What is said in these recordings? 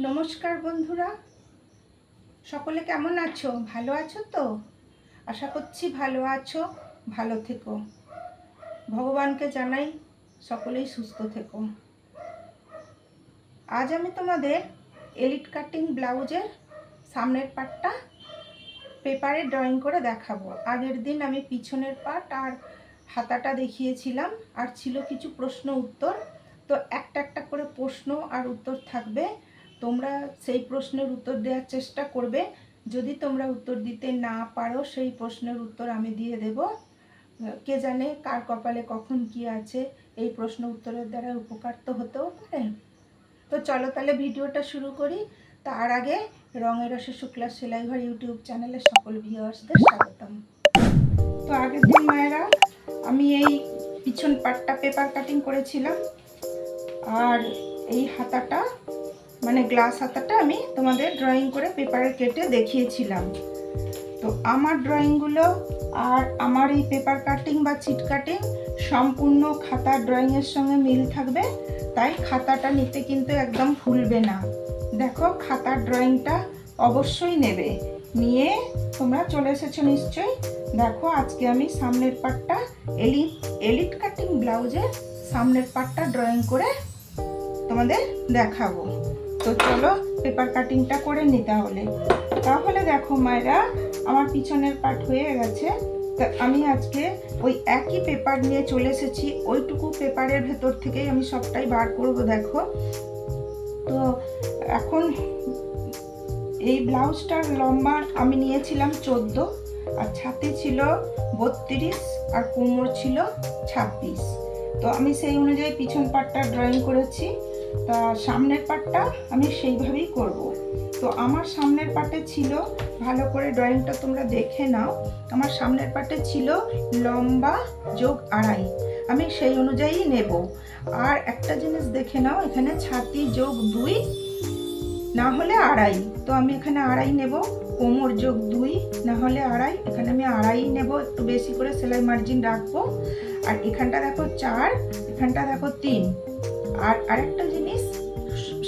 নমস্কার বন্ধুরা, সকলে কেমন আছো? ভালো আছো তো? আশা করছি ভালো আছো, ভালো থেকো। ভগবানকে জানাই সকলেই সুস্থ থেকো। আজ আমি তোমাদের এলিট কাটিং ব্লাউজের সামনের পার্টটা পেপারে ড্রয়িং করে দেখাবো। আগের দিন আমি পিছনের পার্ট আর হাতাটা দেখিয়েছিলাম, আর ছিল কিছু প্রশ্ন উত্তর। তো একটা একটা করে প্রশ্ন আর উত্তর থাকবে, তোমরা সেই প্রশ্নের উত্তর দেওয়ার চেষ্টা করবে। যদি তোমরা উত্তর দিতে না পারো, সেই প্রশ্নের উত্তর আমি দিয়ে দেব। কে জানে কার কপালে কখন কি আছে, এই প্রশ্ন উত্তরের দ্বারা উপকার তো হতেও পারে। তো চলো তাহলে ভিডিওটা শুরু করি। তার আগে রঙের রসে শুক্লা সেলাই ঘর ইউটিউব চ্যানেলে সকল ভিউয়ার্সদের স্বাগতম। তো আগের দিন মায়েরা আমি এই পিছন পাটটা পেপার কাটিং করেছিলাম, আর এই হাতাটা মানে গ্লাস হাতাটা আমি তোমাদের ড্রয়িং করে পেপারে কেটে দেখিয়েছিলাম। তো আমার ড্রয়িংগুলো আর আমার এই পেপার কাটিং বা চিট কাটিং সম্পূর্ণ খাতার ড্রয়িংয়ের সঙ্গে মিল থাকবে, তাই খাতাটা নিতে কিন্তু একদম ভুলবে না। দেখো, খাতার ড্রয়িংটা অবশ্যই নেবে। নিয়ে তোমরা চলে এসেছো নিশ্চয়ই। দেখো, আজকে আমি সামনের পার্টটা এলিট কাটিং ব্লাউজের সামনের পার্টটা ড্রয়িং করে তোমাদের দেখাবো। তো চলো পেপার কাটিংটা করে নিতে হলে। তাহলে দেখো মায়েরা, আমার পিছনের পার্ট হয়ে গেছে। তো আমি আজকে ওই একই পেপার নিয়ে চলে এসেছি। ওইটুকু পেপারের ভেতর থেকেই আমি সবটাই বার করব। দেখো, তো এখন এই ব্লাউজটার লম্বা আমি নিয়েছিলাম 14, আর ছাতি ছিল 32, আর কোমর ছিল 26। তো আমি সেই অনুযায়ী পিছন পার্টটা ড্রয়িং করেছি। তা সামনের পার্টটা আমি সেইভাবেই করব। তো আমার সামনের পার্টে ছিল, ভালো করে ড্রয়িংটা তোমরা দেখে নাও, আমার সামনের পার্টে ছিল লম্বা যোগ আড়াই, আমি সেই অনুযায়ী নেব। আর একটা জিনিস দেখে নাও, এখানে ছাতি যোগ 2 না হলে আড়াই, তো আমি এখানে আড়াই নেব। কোমর যোগ 2 না হলে আড়াই, এখানে আমি আড়াই নেব, একটু বেশি করে সেলাই মার্জিন রাখবো। আর এখানটা দেখো 4, এখানটা দেখো 3। আর আরেকটা জিনিস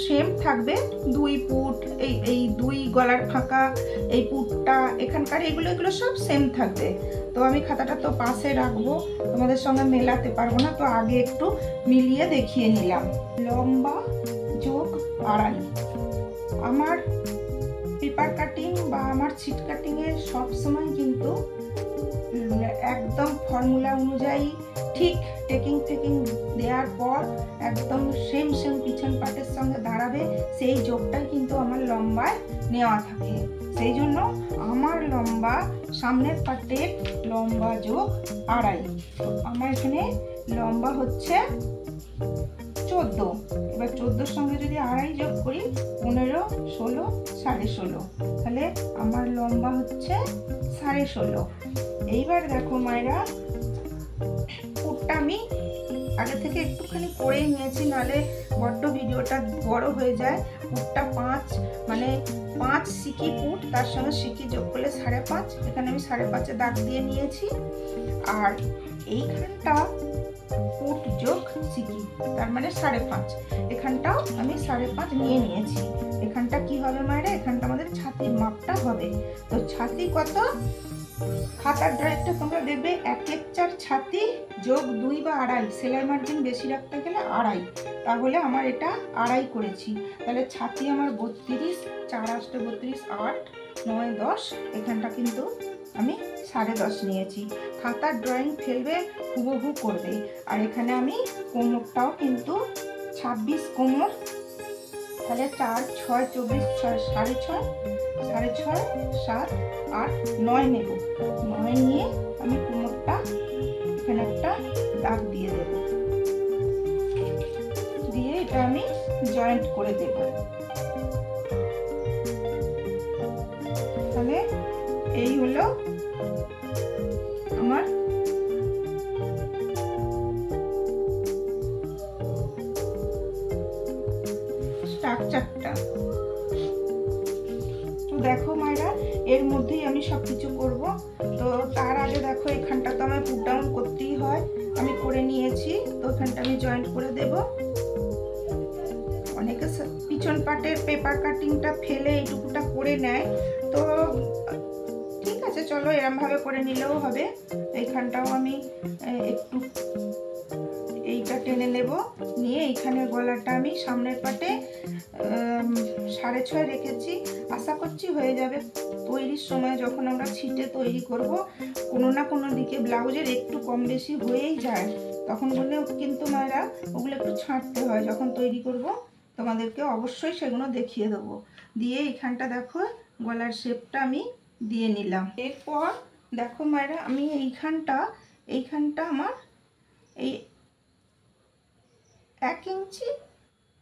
সেম থাকবে, 2 পুট, এই 2 গলার ফাঁকা, এই পুটটা এখানকার, এগুলো সব সেম থাকবে। তো আমি খাতাটা তো পাশে রাখবো, তোমাদের সঙ্গে মেলাতে পারবো না, তো আগে একটু মিলিয়ে দেখিয়ে নিলাম। লম্বা যোগ আড়াই। আমার পেপার কাটিং বা আমার ছিট কাটিংয়ের সবসময় কিন্তু একদম ফর্মুলা অনুযায়ী ঠিক টেকিং দেওয়ার পর একদম সেম পিছন পাটের সঙ্গে দাঁড়াবে, সেই যোগটাই কিন্তু আমার লম্বায় নেওয়া থাকে। সেই জন্য আমার লম্বা সামনের পাটের লম্বা যোগ আড়াই। আমার এখানে লম্বা হচ্ছে 14। এবার 14-র সঙ্গে যদি আড়াই যোগ করি, 15, 16, 16.5, তাহলে আমার লম্বা হচ্ছে 16.5। এইবার দেখো মায়েরা, পুটটা আমি আগে থেকে একটুখানি করেই নিয়েছি, নাহলে বড্ড ভিডিওটা বড় হয়ে যায়। পুটটা 5, মানে 5 সিকি পুট, তার সঙ্গে সিকি যোগ করলে 5.5, এখানে আমি 5.5 দাগ দিয়ে নিয়েছি। আর এইখানটা পুট যোগ সিকি, তার মানে 5.5, এখানটাও আমি 5.5 নিয়ে নিয়েছি। এখানটা কি হবে মায়েরা, এখানটা আমাদের ছাতির মাপটা হবে। তো ছাতি কত, খাতার ড্রয়িংটা তোমরা দেখবে 1/4 ছাতি যোগ 2 বা আড়াই, সেলাই মার্জিন বেশি রাখতে গেলে আড়াই, তাহলে আমার এটা আড়াই করেছি। তাহলে ছাতি আমার 32, 4 8 32, 8 9 10, এখানটা কিন্তু আমি 10.5 নিয়েছি। খাতার ড্রয়িং ফেলবে, হুবহু করবে। আর এখানে আমি কোমরটাও কিন্তু 26 কোমর, তাহলে 4 6 24 6 6.5 6.5 7 8 9 নেব। 9 নিয়ে আমি কোমরটা এখানে একটা দাগ দিয়ে দেব, দিয়ে এটা আমি জয়েন্ট করে দেব। তাহলে এই হলো আমার স্ট্রাকচারটা। তো দেখো মায়েরা, এর মধ্যেই আমি সবকিছু করব। তো তার আগে দেখো, এখানটা তো আমার পুট ডাউন করতেই হয়, আমি করে নিয়েছি। তো এখানটা আমি জয়েন্ট করে দেব। অনেকে পিছন পাট পার্টের পেপার কাটিংটা ফেলে এইটুকুটা করে নেয়। তো ঠিক আছে, চলো এরমভাবে করে নিলেও হবে। এইখানটাও আমি একটু এইটা টেনে নেব, নিয়ে এইখানে গলাটা আমি সামনের পাটে 6.5 রেখেছি। আশা করছি হয়ে যাবে। তৈরির সময় যখন আমরা ছিটে তৈরি করব, কোনো না কোনো দিকে ব্লাউজের একটু কম বেশি হয়েই যায়, তখন বলে কিন্তু মায়েরা ওগুলো একটু ছাঁটতে হয়। যখন তৈরি করব তোমাদেরকে অবশ্যই সেগুলো দেখিয়ে দেবো। দিয়ে এখানটা দেখো গলার শেপটা আমি দিয়ে নিলাম। এরপর দেখো মায়েরা, আমি এইখানটা আমার এই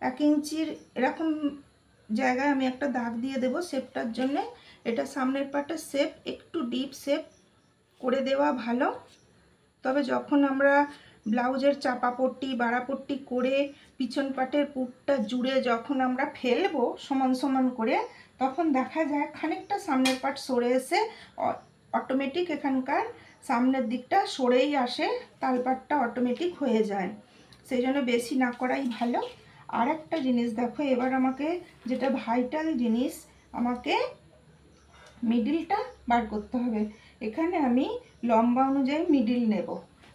1 ইঞ্চির এরকম জায়গায় আমি একটা দাগ দিয়ে দেব শেপটার জন্য। এটা সামনের পাটের শেপ, একটু ডিপ শেপ করে দেওয়া ভালো। তবে যখন আমরা ব্লাউজের চাপা পট্টি বাড়া পট্টি করে পিছন পাটের পুটটা জুড়ে যখন আমরা ফেলবো সমান সমান করে, তখন দেখা যায় খানিকটা সামনের পাট সরে এসে অটোমেটিক এখানকার সামনের দিকটা সরেই আসে, তালপাটটা অটোমেটিক হয়ে যায়। সেই জন্য বেশি না করাই ভালো। আর একটা জিনিস দেখো, এবার আমাকে যেটা ভাইটাল জিনিস, আমাকে মিডিলটা বার করতে হবে। এখানে আমি লম্বা অনুযায়ী মিডিল নেব।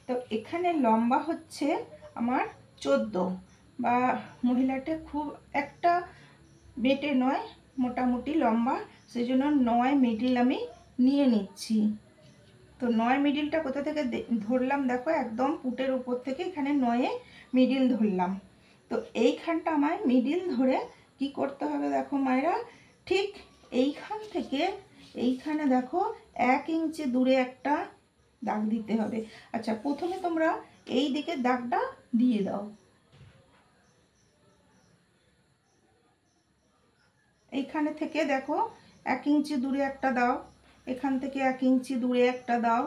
তো এখানে লম্বা হচ্ছে আমার 14, বা মহিলাটা খুব একটা বেটে নয়, মোটামুটি লম্বা, সেই জন্য 9 মিডিল আমি নিয়ে নিচ্ছি। তো 9 মিডিলটা কোথা থেকে ধরলাম দেখো, একদম পুটের উপর থেকে এখানে 9 মিডিল ধরলাম। তো এইখানটা আমায় মিডিল ধরে কি করতে হবে দেখো মায়েরা, ঠিক এইখান থেকে এইখানে দেখো 1 ইঞ্চি দূরে একটা দাগ দিতে হবে। আচ্ছা, প্রথমে তোমরা এই দিকে দাগটা দিয়ে দাও। এইখানে থেকে দেখো 1 ইঞ্চি দূরে একটা দাও, এখান থেকে 1 ইঞ্চি দূরে একটা দাও,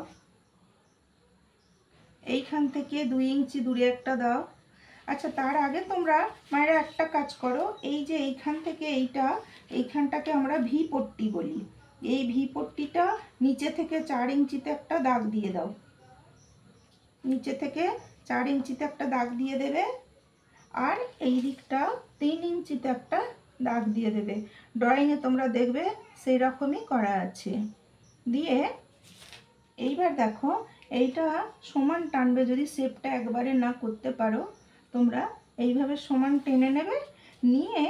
এইখান থেকে 2 ইঞ্চি দূরে একটা দাও। আচ্ছা, তার আগে তোমরা মায়েরা একটা কাজ করো, এই যে এইখান থেকে এইখানটাকে আমরা ভি পট্টি বলি, এই ভি পট্টিটা নিচে থেকে 4 ইঞ্চিতে একটা দাগ দিয়ে দাও। নিচে থেকে 4 ইঞ্চিতে একটা দাগ দিয়ে দেবে, আর এই দিকটা 3 ইঞ্চিতে একটা দাগ দিয়ে দেবে। ড্রয়িংয়ে তোমরা দেখবে সেই রকমই করা আছে। দিয়ে এইবার দেখো এইটা সমান টানবে। যদি শেপটা একবারে না করতে পারো, তোমরা এইভাবে সমান টেনে নেবে, নিয়ে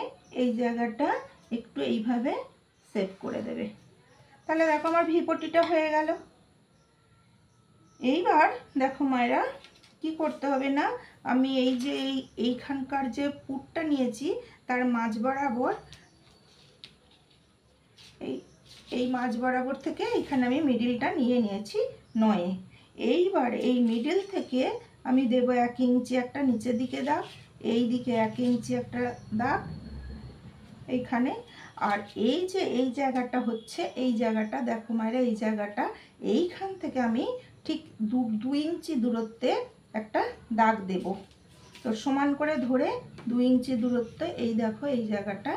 এই জায়গাটা একটু এইভাবে শেপ করে দেবে। তাহলে দেখো আমার ভি পট্টিটা হয়ে গেল। এইবার দেখো মায়েরা কি করতে হবে না, আমি এই যে এইখানকার যে পুটটা নিয়েছি তার মাঝ বরাবর, এই মাঝ বরাবর থেকে এখানে আমি মিডিলটা নিয়ে নিয়েছি 9। এইবার এই মিডিল থেকে আমি দেব 1 ইঞ্চি একটা নিচের দিকে দাগ, এই দিকে 1 ইঞ্চি একটা দাগ এইখানে। আর এই যে এই জায়গাটা হচ্ছে, এই জায়গাটা দেখো মায়েরা, এই জায়গাটা এইখান থেকে আমি ঠিক 2 ইঞ্চি দূরত্বে একটা দাগ দেব। তো সমান করে ধরে 2 ইঞ্চি দূরত্বে এই দেখো এই জায়গাটা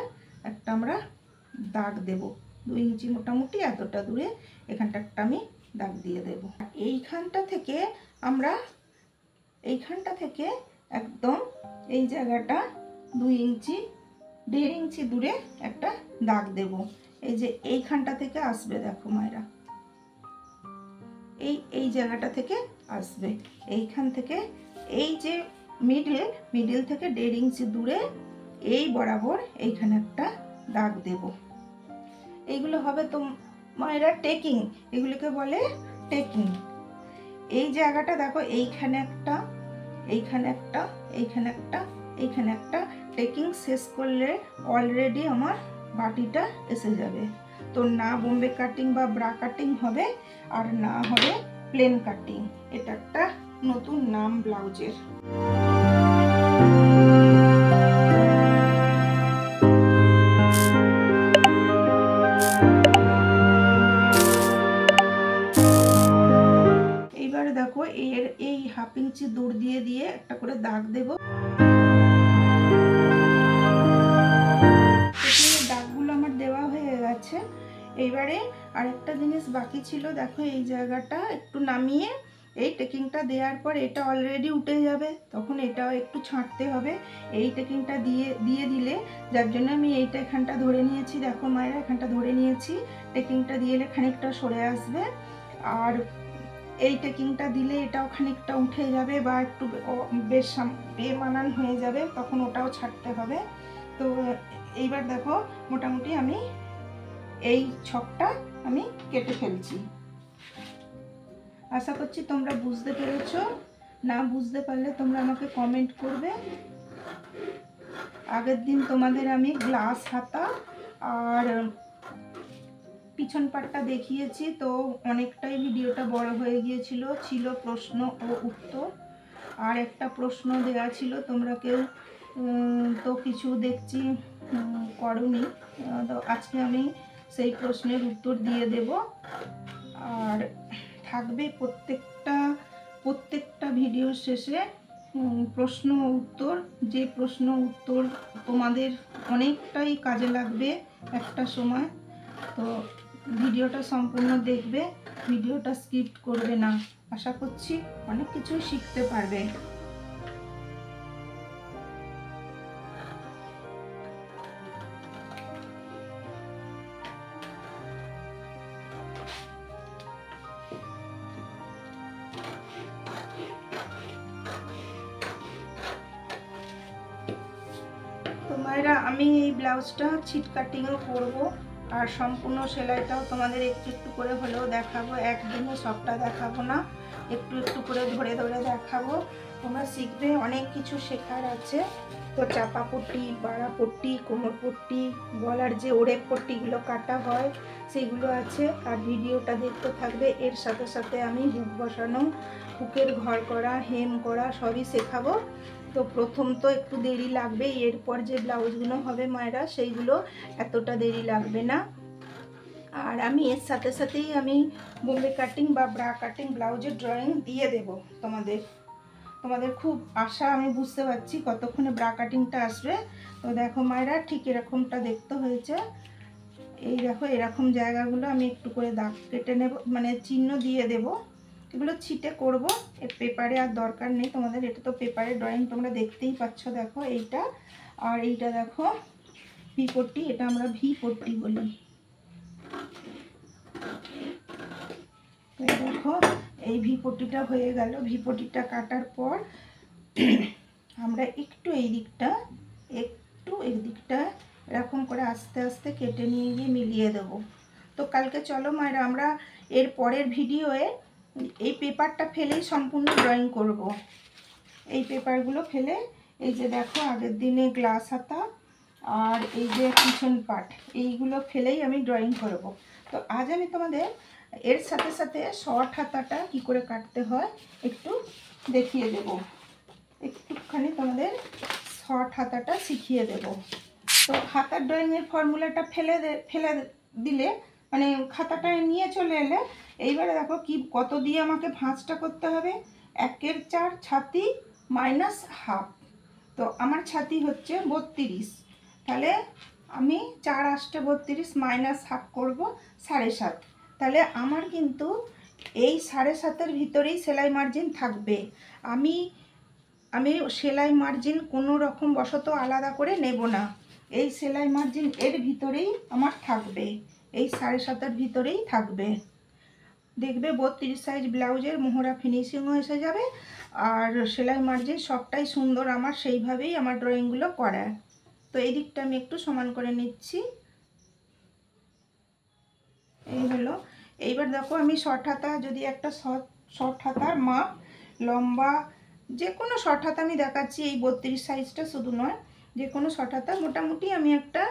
একটা আমরা দাগ দেব। 2 ইঞ্চি মোটামুটি এতটা দূরে এখানটা একটা আমি দাগ দিয়ে দেব। এইখানটা থেকে আমরা একদম এই জায়গাটা 2 ইঞ্চি 1.5 ইঞ্চি দূরে একটা দাগ দেব। এই যে এইখানটা থেকে আসবে দেখো মায়েরা, এই জায়গাটা থেকে আসবে, এইখান থেকে এই যে মিডিল থেকে 1.5 ইঞ্চি দূরে এই বরাবর এইখানে একটা দাগ দেব। এইগুলো হবে তো মায়েরা টেকিং, এগুলোকে বলে টেকিং। এই জায়গাটা দেখো এইখানে একটা, এইখানে একটা, এইখানে একটা, এইখানে একটা টেকিং শেষ করলে অলরেডি আমার বাটিটা এসে যাবে। তো না বোম্বে কাটিং বা ব্রা কাটিং হবে, আর না হবে প্লেন কাটিং। এটা একটা নতুন নাম ব্লাউজের। এইবারে দেখো এর এই 1/2 ইঞ্চি দূর দিয়ে একটা করে দাগ দেব। দাগগুলো আমার দেওয়া হয়ে গেছে। এইবারে আরেকটা জিনিস বাকি ছিল, দেখো এই জায়গাটা একটু নামিয়ে এই টেকিংটা দেওয়ার পর এটা অলরেডি উঠে যাবে, তখন এটাও একটু ছাঁটতে হবে। এই টেকিংটা দিয়ে দিলে, যার জন্য আমি এইটা এখানটা ধরে নিয়েছি, দেখো মায়েরা এখানটা ধরে নিয়েছি, টেকিংটা দিয়ে খানিকটা সরে আসবে। আর এই টেকিংটা দিলে এটাও খানিকটা উঠে যাবে বা একটু বেশ বেমানান হয়ে যাবে, তখন ওটাও ছাড়তে হবে। তো এইবার দেখো মোটামুটি আমি এই ছকটা আমি কেটে ফেলছি। আশা করছি তোমরা বুঝতে পেরেছো। না বুঝতে পারলে তোমরা আমাকে কমেন্ট করবে। আগের দিন তোমাদের আমি গ্লাস হাতা আর পিছন পাটটা দেখিয়েছি, তো অনেকটাই ভিডিওটা বড় হয়ে গিয়েছিল, ছিল প্রশ্ন ও উত্তর। আর একটা প্রশ্ন দেওয়া ছিল, তোমরা কেউ তো কিছু দেখছি করোনি, তো আজকে আমি সেই প্রশ্নের উত্তর দিয়ে দেব। আর থাকবে প্রত্যেকটা ভিডিওর শেষে প্রশ্ন উত্তর, যে প্রশ্ন উত্তর তোমাদের অনেকটাই কাজে লাগবে একটা সময়। তো ভিডিওটা সম্পূর্ণ দেখবে, ভিডিওটা স্কিপ করবে না। আশা করছি অনেক কিছুই শিখতে পারবে। তোমরা আমি এই ব্লাউজটা ছিট কাটিংও করবো, আর সম্পূর্ণ সেলাইটাও তোমাদের একটু একটু করে হলেও দেখাবো। একদিনে সবটা দেখাবো না, একটু একটু করে ধরে ধরে দেখাবো। তোমরা শিখবে, অনেক কিছু শেখার আছে। তো চাপা পট্টি, বাড়া পট্টি, কোমর পট্টি, গলার যে ওড়ে পট্টিগুলো কাটা হয় সেগুলো আছে। আর ভিডিওটা দেখতে থাকবে, এর সাথে সাথে আমি হুক বসানো, হুকের ঘর করা, হেম করা সবই শেখাবো। তো প্রথম তো একটু দেরি লাগবে, এরপর যে ব্লাউজগুলো হবে মায়েরা সেইগুলো এতটা দেরি লাগবে না। আর আমি এর সাথে সাথেই আমি বোম্বে কাটিং বা ব্রা কাটিং ব্লাউজের ড্রয়িং দিয়ে দেব তোমাদের খুব আশা, আমি বুঝতে পারছি কতক্ষণে ব্রা কাটিংটা আসবে। তো দেখো মায়েরা ঠিক এরকমটা দেখতে হয়েছে। এই দেখো এরকম জায়গাগুলো আমি একটু করে দাগ কেটে নেব, মানে চিহ্ন দিয়ে দেব। এগুলো ছিটে করব, এর পেপারে আর দরকার নেই তোমাদের, এটা তো পেপারে ড্রয়িং তোমরা দেখতেই পাচ্ছ। দেখো এইটা, আর এইটা দেখো ভি পট্টি, এটা আমরা ভি পট্টি বলি। দেখো এই ভি পট্টিটা হয়ে গেল। ভি পট্টিটা কাটার পর আমরা একটু এই দিকটা এরকম করে আস্তে আস্তে কেটে নিয়ে গিয়ে মিলিয়ে দেবো। তো কালকে চলো মায়েরা আমরা এর পরের ভিডিওয়ে এই পেপারটা ফেলেই সম্পূর্ণ ড্রয়িং করব। এই পেপারগুলো ফেলে, এই যে দেখো আগের দিনে গ্লাস হাতা আর এই যে পিছন পাট, এইগুলো ফেলেই আমি ড্রয়িং করব। তো আজ আমি তোমাদের এর সাথে সাথে শর্ট হাতাটা কি করে কাটতে হয় একটু দেখিয়ে দেব, একটুখানি তোমাদের শর্ট হাতাটা শিখিয়ে দেব। তো হাতার ড্রয়িংয়ের ফর্মুলাটা ফেলে দিলে, মানে খাতাটা নিয়ে চলে এলে, এইবারে দেখো কি কত দিয়ে আমাকে ভাঁজটা করতে হবে। 1/4 ছাতি মাইনাস হাফ। তো আমার ছাতি হচ্ছে 32, তাহলে আমি 4 8 32 মাইনাস হাফ করবো 7.5। তাহলে আমার কিন্তু এই 7.5-এর ভিতরেই সেলাই মার্জিন থাকবে। আমি সেলাই মার্জিন কোনো রকম বশত আলাদা করে নেব না, এই সেলাই মার্জিন এর ভিতরেই আমার থাকবে, এই 7.5-এর ভিতরেই থাকবে। দেখবে 32 সাইজ ব্লাউজের মোহরা ফিনিশিংও এসে যাবে, আর সেলাই মার্জিন সবটাই সুন্দর আমার সেইভাবেই আমার ড্রয়িংগুলো করা। তো এই দিকটা আমি একটু সমান করে নিচ্ছি। এই হলো। এইবার দেখো আমি শর্ট হাতা, যদি একটা শর্ট হাতার মাপ লম্বা, যে কোনো শর্ট হাতা আমি দেখাচ্ছি, এই 32 সাইজটা শুধু নয়, যে কোনো শর্ট হাতা মোটামুটি আমি একটা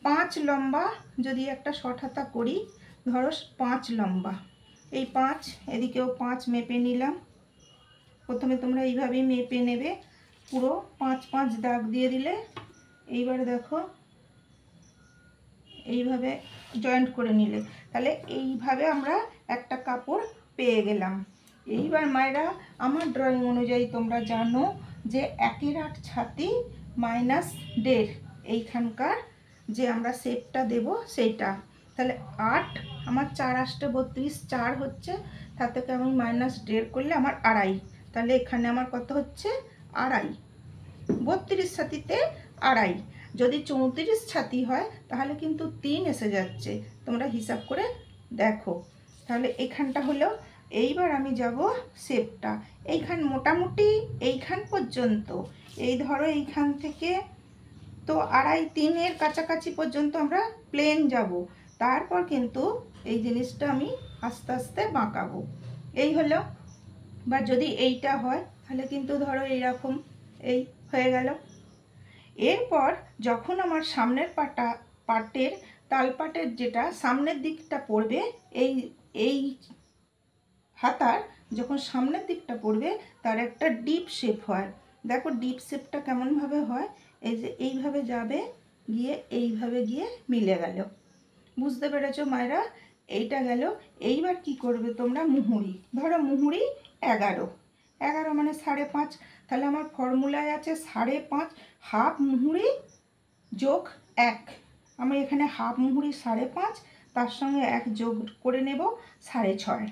5 লম্বা যদি একটা শর্ট হাতা করি, ধরো 5 লম্বা, এই 5, এদিকেও 5 মেপে নিলাম। প্রথমে তোমরা এইভাবেই মেপে নেবে, পুরো 5 5 দাগ দিয়ে দিলে, এইবারে দেখো এইভাবে জয়েন্ট করে নিলে, তাহলে এইভাবে আমরা একটা কাপড় পেয়ে গেলাম। এইবার মায়েরা আমার ড্রয়িং অনুযায়ী তোমরা জানো যে 1/8 ছাতি মাইনাস 1.5, এইখানকার যে আমরা শেপটা দেব সেইটা। তাহলে 8 আমার 4 8 32, 4 হচ্ছে, তার থেকে আমি -1.5 করলে আমার 2.5। তাহলে এখানে আমার কত হচ্ছে? 2.5। 32 ছাতিতে 2.5। যদি 34 ছাতি হয় তাহলে কিন্তু 3 এসে যাচ্ছে, তোমরা হিসাব করে দেখো। তাহলে এখানটা হলো। এইবার আমি যাব শেপটা। এইখান মোটামুটি এইখান পর্যন্ত, এই ধরো এইখান থেকে তো 2.5 3-এর কাছাকাছি পর্যন্ত আমরা প্লেন যাব। তারপর কিন্তু এই জিনিসটা আমি আস্তে আস্তে বাঁকাবো। এই হলো। বা যদি এইটা হয় তাহলে কিন্তু ধরো এইরকম এই হয়ে গেল। এরপর যখন আমার সামনের পাটের তালপাটের যেটা সামনের দিকটা পড়বে, এই এই হাতার যখন সামনের দিকটা পড়বে তার একটা ডিপ শেপ হয়। দেখো ডিপ শেপটা কেমনভাবে হয়, এই যে এইভাবে যাবে, গিয়ে এইভাবে গিয়ে মিলে গেল। বুঝতে পেরেছো মায়েরা? এইটা গেল। এইবার কি করবে তোমরা? মুহুরি। ধরো মুহুরি 11, 11 মানে 5.5। তাহলে আমার ফর্মুলায় আছে 5.5 হাফ মুহুরি যোগ 1। আমি এখানে হাফ মুহুরি 5.5, তার সঙ্গে 1 যোগ করে নেব 6.5।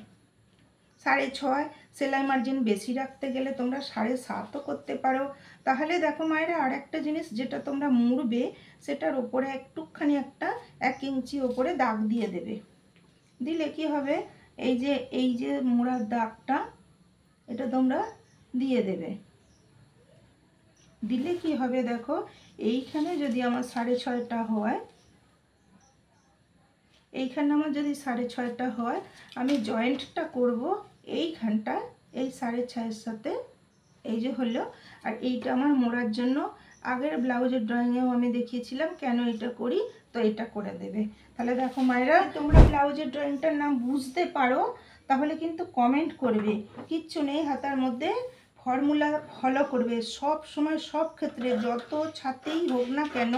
6.5 সেলাই মার্জিন বেশি রাখতে গেলে তোমরা 7.5ও করতে পারো। তাহলে দেখো মায়েরা, আর একটা জিনিস যেটা তোমরা মুড়বে সেটার ওপরে একটুখানি একটা 1 ইঞ্চি ওপরে দাগ দিয়ে দেবে। দিলে কি হবে, এই যে মোড়ার দাগটা এটা তোমরা দিয়ে দেবে। দিলে কি হবে দেখো, এইখানে যদি আমার 6.5টা হয়, এইখানে আমার যদি 6.5টা হয়, আমি জয়েন্টটা করব এইখানটা এই 6.5-এর সাথে, এই যে হলো। আর এইটা আমার মোড়ার জন্য আগের ব্লাউজের ড্রয়িংয়েও আমি দেখিয়েছিলাম কেন এটা করি, তো এটা করে দেবে। তাহলে দেখো মায়েরা, তোমরা ব্লাউজের ড্রয়িংটার নাম বুঝতে পারো তাহলে কিন্তু কমেন্ট করবে। কিচ্ছু নেই হাতার মধ্যে, ফর্মুলা ফলো করবে সব সময়, সব ক্ষেত্রে, যত ছাতেই হোক না কেন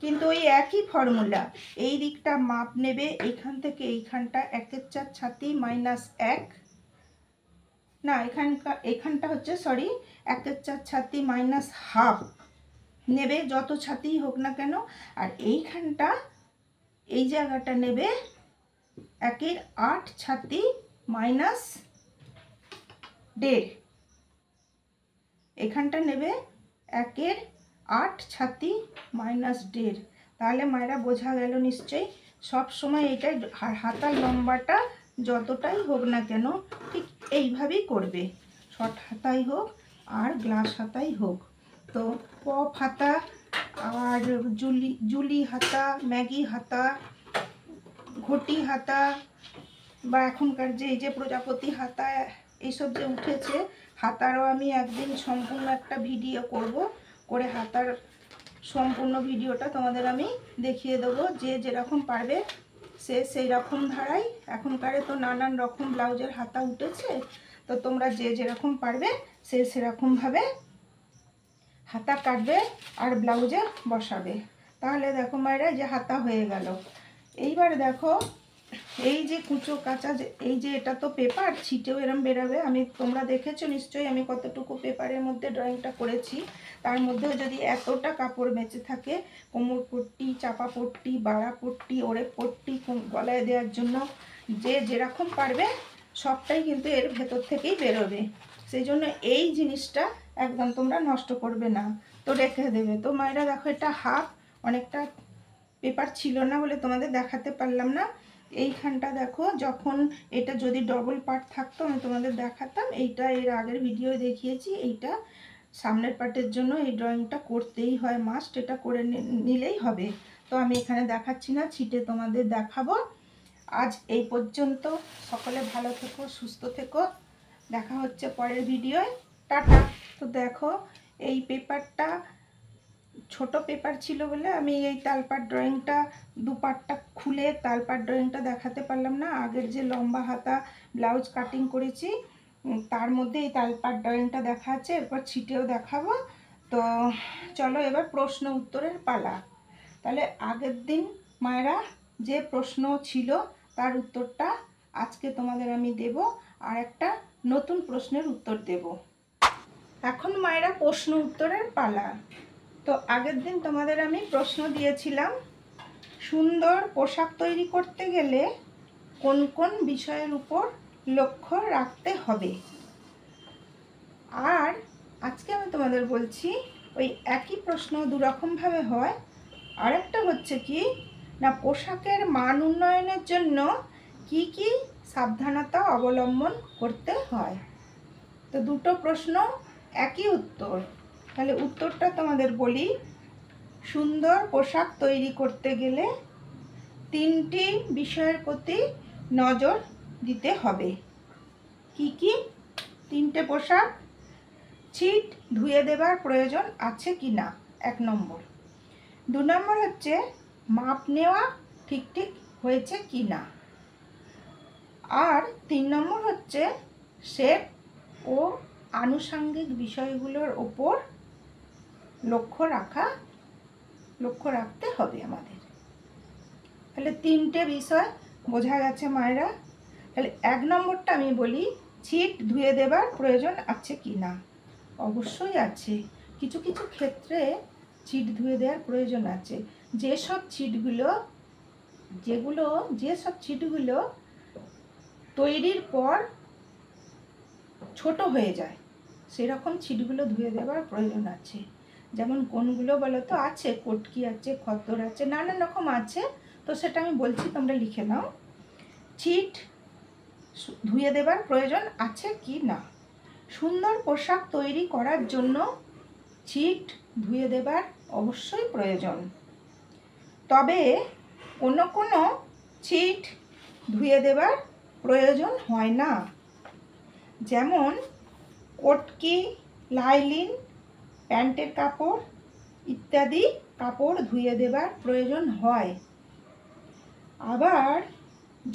কিন্তু ওই একই ফর্মুলা। এই দিকটা মাপ নেবে, এইখান থেকে এইখানটা 1/4 ছাতি -1, না এখানটা হচ্ছে সরি 1/4 ছাতি -1/2 নেবে, যত ছাতিই হোক না কেন। আর এইখানটা এই জায়গাটা নেবে 1/8 ছাতি -1.5। এখানটা নেবে 1/8 ছাতি -1.5। তাহলে মায়েরা বোঝা গেল নিশ্চয়ই। সব সময় এটাই, হাতার লম্বাটা যতটাই হোক না কেন ঠিক এইভাবেই করবে, শর্ট হাতাই হোক আর গ্লাস হাতাই হোক। তো পপ হাতা আর জুলি হাতা, ম্যাগি হাতা, ঘটি হাতা, বা এখনকার যে এই যে প্রজাপতি হাতা, এইসব যে উঠেছে, হাতারও আমি একদিন সম্পূর্ণ একটা ভিডিও করব, করে হাতার সম্পূর্ণ ভিডিওটা তোমাদের আমি দেখিয়ে দেবো। যে যেরকম পারবে সে সেই রকম ধারায়, এখনকারে তো নানান রকম ব্লাউজের হাতা উঠেছে, তো তোমরা যে যেরকম পারবে সে সেরকমভাবে হাতা কাটবে আর ব্লাউজে বসাবে। তাহলে দেখো মায়েরা, যে হাতা হয়ে গেল। এইবার দেখো এই যে কুচো কাঁচা, এই যে এটা তো পেপার, ছিটেও এরম বেরাবে। তোমরা দেখেছো নিশ্চয়ই আমি কতটুকু পেপারের মধ্যে ড্রয়িংটা করেছি। তার মধ্যেও যদি এতটা কাপড় বেঁচে থাকে, কোমর পট্টি, চাপা পট্টি, বাড়া পট্টি, ওড়ে পট্টি, গলায় দেওয়ার জন্য যে যেরকম পারবে সবটাই কিন্তু এর ভেতর থেকেই বেরোবে। সেই জন্য এই জিনিসটা একদম তোমরা নষ্ট করবে না, তো রেখে দেবে। তো মায়েরা দেখো, এটা হাফ, অনেকটা পেপার ছিল না বলে তোমাদের দেখাতে পারলাম না। এইখানটা দেখো, যখন এটা যদি ডবল পার্ট থাকতো আমি তোমাদের দেখাতাম। এইটা এর আগের ভিডিও দেখিয়েছি। এইটা সামনের পার্টের জন্য এই ড্রয়িংটা করতেই হয়, মাস্ট, এটা করে নিলেই হবে। তো আমি এখানে দেখাচ্ছি না, ছিটে তোমাদের দেখাবো। আজ এই পর্যন্ত। সকলে ভালো থেকো, সুস্থ থেকো, দেখা হচ্ছে পরের ভিডিওয়। টাটা। তো দেখো, এই পেপারটা ছোট পেপার ছিল বলে আমি এই তালপাট ড্রয়িংটা দুপাটটা খুলে তালপাট ড্রয়িংটা দেখাতে পারলাম না। আগের যে লম্বা হাতা ব্লাউজ কাটিং করেছি তার মধ্যে এই তালপাট ড্রয়িংটা দেখা আছে, এরপর ছিটেও দেখাবো। তো চলো এবার প্রশ্ন উত্তরের পালা। তাহলে আগের দিন মায়েরা যে প্রশ্ন ছিল তার উত্তরটা আজকে তোমাদের আমি দেব, আর একটা নতুন প্রশ্নের উত্তর দেব। এখন মায়েরা প্রশ্ন উত্তরের পালা। তো আগের দিন তোমাদের আমি প্রশ্ন দিয়েছিলাম, সুন্দর পোশাক তৈরি করতে গেলে কোন কোন বিষয়ের উপর লক্ষ্য রাখতে হবে। আর আজকে আমি তোমাদের বলছি ওই একই প্রশ্ন দুরকমভাবে হয়। আরেকটা হচ্ছে কি না, পোশাকের মান উন্নয়নের জন্য কি কি সাবধানতা অবলম্বন করতে হয়। তো দুটো প্রশ্ন একই উত্তর। তাহলে উত্তরটা তোমাদের বলি। সুন্দর পোশাক তৈরি করতে গেলে তিনটি বিষয়ের প্রতি নজর দিতে হবে। কি কি? তিনটে পোশাক ছিট ধুয়ে দেবার প্রয়োজন আছে কি না, 1 নম্বর। 2 নম্বর হচ্ছে মাপ নেওয়া ঠিক ঠিক হয়েছে কি না। আর 3 নম্বর হচ্ছে শেপ ও আনুষঙ্গিক বিষয়গুলোর ওপর লক্ষ্য রাখতে হবে আমাদের। তাহলে তিনটে বিষয় বোঝা গেছে মায়েরা। তাহলে 1 নম্বরটা আমি বলি, ছিট ধুয়ে দেবার প্রয়োজন আছে কি না। অবশ্যই আছে। কিছু কিছু ক্ষেত্রে ছিট ধুয়ে দেওয়ার প্রয়োজন আছে। যেসব ছিটগুলো তৈরির পর ছোট হয়ে যায়, সেরকম ছিটগুলো ধুয়ে দেওয়ার প্রয়োজন আছে। যেমন কোনগুলো বলো তো? আছে কটকি আছে, খদ্দর আছে, নানান রকম আছে। তো সেটা আমি বলছি, তোমরা লিখে নাও। ছিট ধুয়ে দেবার প্রয়োজন আছে কি না। সুন্দর পোশাক তৈরি করার জন্য ছিট ধুয়ে দেবার অবশ্যই প্রয়োজন। তবে কোনো কোনো ছিট ধুয়ে দেবার প্রয়োজন হয় না। যেমন কটকি, লাইলিন, প্যান্টের কাপড় ইত্যাদি কাপড় ধুয়ে দেবার প্রয়োজন হয়। আবার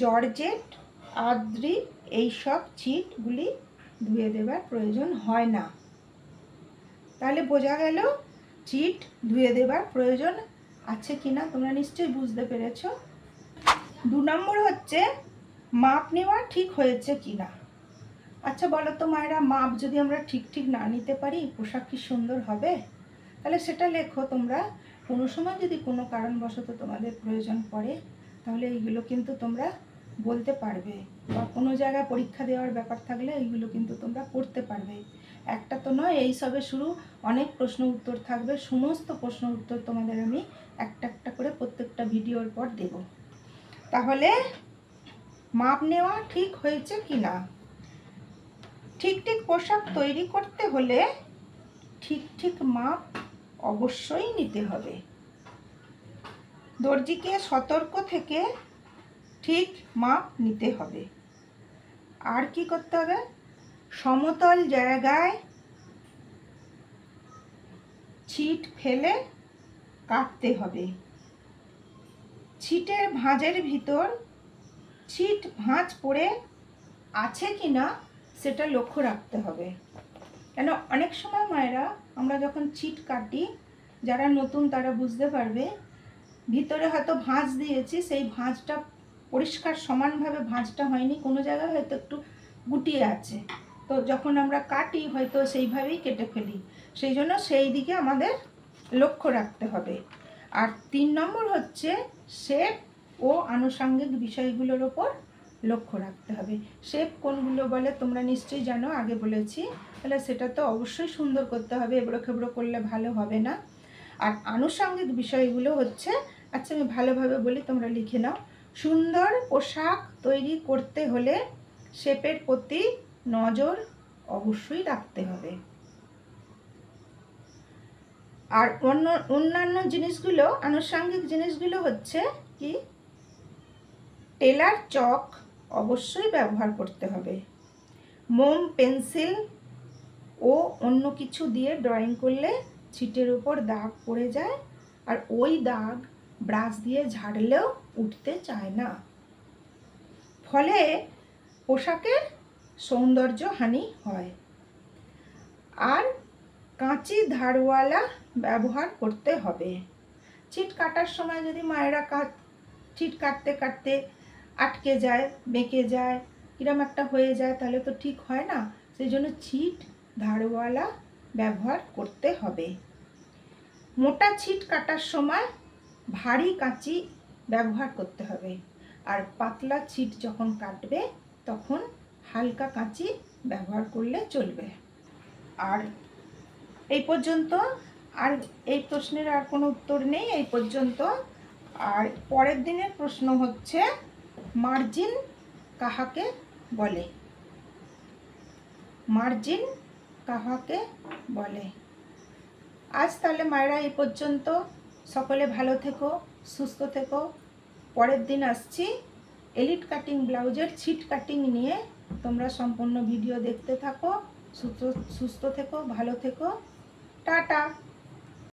জর্জেট, আদ্রি এইসব ছিটগুলি ধুয়ে দেবার প্রয়োজন হয় না। তাহলে বোঝা গেল ছিট ধুয়ে দেবার প্রয়োজন আছে কিনা তোমরা নিশ্চয়ই বুঝতে পেরেছ। 2 নম্বর হচ্ছে মাপ নেওয়া ঠিক হয়েছে কিনা। আচ্ছা বলো তো মায়েরা, মাপ যদি আমরা ঠিক ঠিক না নিতে পারি, পোশাক কি সুন্দর হবে? তাহলে সেটা লেখো তোমরা। কোনো সময় যদি কোনো কারণবশত তোমাদের প্রয়োজন পড়ে, তাহলে এইগুলো কিন্তু তোমরা বলতে পারবে। বা কোনো জায়গায় পরীক্ষা দেওয়ার ব্যাপার থাকলে এইগুলো কিন্তু তোমরা করতে পারবে। একটা তো নয়, এই সবে শুরু, অনেক প্রশ্ন উত্তর থাকবে। সমস্ত প্রশ্ন উত্তর তোমাদের আমি একটা একটা করে প্রত্যেকটা ভিডিওর পর দেব। তাহলে মাপ নেওয়া ঠিক হয়েছে কি না। ঠিক ঠিক পোশাক তৈরি করতে হলে ঠিক ঠিক মাপ অবশ্যই নিতে হবে। দর্জিকে সতর্ক থেকে ঠিক মাপ নিতে হবে। আর কি করতে হবে? সমতল জায়গায় ছিট ফেলে কাটতে হবে। ছিটের ভাঁজের ভিতর ছিট ভাঁজ পড়ে আছে কি না সেটা লক্ষ্য রাখতে হবে। কেন অনেক সময় মায়েরা আমরা যখন ছিট কাটি, যারা নতুন তারা বুঝতে পারবে, ভিতরে হয়তো ভাঁজ দিয়েছি, সেই ভাঁজটা পরিষ্কার সমানভাবে ভাঁজটা হয়নি, কোনো জায়গায় হয়তো একটু গুটিয়ে আছে। তো যখন আমরা কাটি হয়তো সেইভাবেই কেটে ফেলি। সেই জন্য সেই দিকে আমাদের লক্ষ্য রাখতে হবে। আর 3 নম্বর হচ্ছে শেপ ও আনুষঙ্গিক বিষয়গুলোর ওপর লক্ষ্য রাখতে হবে। শেপ কোনগুলো বলে তোমরা নিশ্চয়ই জানো, আগে বলেছি। তাহলে সেটা তো অবশ্যই সুন্দর করতে হবে, এবড়ো খেবড়ো করলে ভালো হবে না। আর আনুষঙ্গিক বিষয়গুলো হচ্ছে, আচ্ছা আমি ভালোভাবে বলি, তোমরা লিখে নাও। সুন্দর পোশাক তৈরি করতে হলে শেপের প্রতি নজর অবশ্যই রাখতে হবে। আর অন্যান্য জিনিসগুলো, আনুষঙ্গিক জিনিসগুলো হচ্ছে কি, টেলার চক অবশ্যই ব্যবহার করতে হবে। মোম, পেন্সিল ও অন্য কিছু দিয়ে ড্রয়িং করলে ছিটের উপর দাগ পড়ে যায়, আর ওই দাগ ব্রাশ দিয়ে ঝাড়লেও উঠতে চায় না। ফলে পোশাকের সৌন্দর্যহানি হয়। আর কাঁচি ধারওয়ালা ব্যবহার করতে হবে। ছিট কাটার সময় যদি মায়েরা ছিট কাটতে কাটতে আটকে যায়, বেঁকে যায়, কিরম একটা হয়ে যায়, তাহলে তো ঠিক হয় না। সেই জন্য ছিট ধারওয়ালা ব্যবহার করতে হবে। মোটা ছিট কাটার সময় ভারী কাঁচি ব্যবহার করতে হবে। আর পাতলা ছিট যখন কাটবে তখন হালকা কাঁচি ব্যবহার করলে চলবে। আর এই পর্যন্ত, আর এই প্রশ্নের আর কোনো উত্তর নেই এই পর্যন্ত। আর পরের দিনের প্রশ্ন হচ্ছে মার্জিন কাহাকে বলে? মার্জিন কাহাকে বলে? আজ তাহলে মায়েরা এই পর্যন্ত। সকলে ভালো থেকো, সুস্থ থেকো। পরের দিন আসছি এলিট কাটিং ব্লাউজের ছিট কাটিং নিয়ে। তোমরা সম্পূর্ণ ভিডিও দেখতে থাকো। সুস্থ থেকো, ভালো থেকো। টাটা।